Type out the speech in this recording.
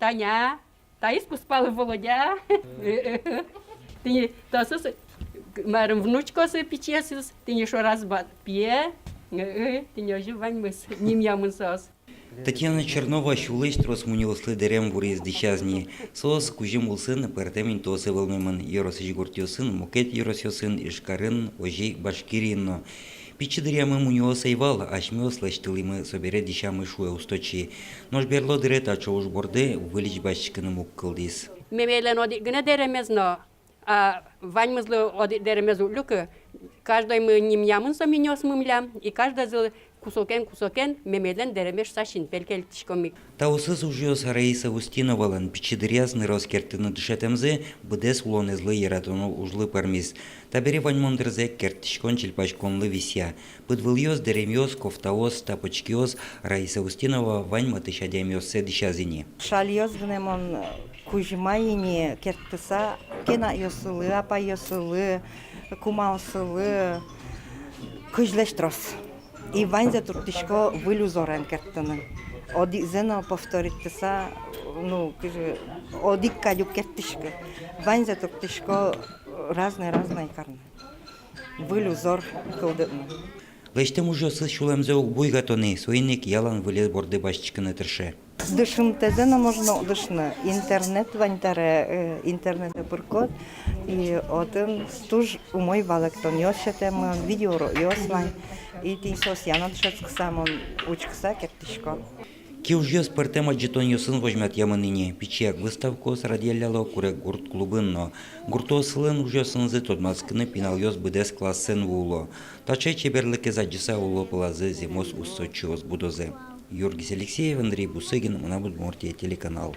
Таня, Таїс поспали Володя. Ти тосус, марим внучкоси печесус, ти не що раз п'є, ти не оживань мис, нім'я сос. Тетяна Чернова щулищ розмуніло слідерем вуріз дичазні. Сос кужим улсын пертемін тосы вылмемін. Еросыч гуртиосын, мукет еросиосын, ишкарын, ожей башкиринно. Пичидырямы мунио сайвал, ашмио слаштылымы собере дишамы шуэ усточи. Нож берло дырет ачоуш борды, вылич башчыкыны муккылдис. Мемейлен одит гына деремез, но ваньмызлы одит деремез утлюкы. Каждый мы нім'ямын соминёс мымлям, и каждый зыл кусокен мемелен деремеш сашин пелкелтишкомик. Таусыз ужиос Раиса Устиновалан пичидырязны роскертыны дышетемзы быдес улонезлы ератону ужлы пармиз. Табери ваньмондырзе кертишкон чельпачконлы вися. Быдвыльёс деремьёс кофтаос тапочкиос Раиса Устинова ваньма тышадемьёс седишазини. Шальёс гнемон кужмайни кертыса кена йосылы, апа йосылы, кумаусылы, кужлештрос. И ваньза туртишко вылюзорен кертыны. Оди зено повториттыса, ну, оди кадю кертишко. Ваньза туртишко разные карны. Вылюзор кылдыны. Лештем ужиосыз шулемзе ук буйгатоны, суйник ялан вылез борды башчыкыны тырше. Дышым тезена можно дышны. Интернет ваньтаре, интернет пыркот. И один туж умой валектон йосетем, видео йоснай. И ти сосьяна дышецк самон учкса кертишко. Ки ужиос пертема джитон йосын возьмят ямыныне. Пичияк выставкос радияляло курек гурт клубынно. Гуртосылын ужиосынзы тодмаскыны пинал йос быдес классен вуло. Тачай чеберлыке заджиса уло пылазы зимос уссочиос будозе. Юргис Алексеев, Андрей Бусыгин, Манабудмуртия, телеканал.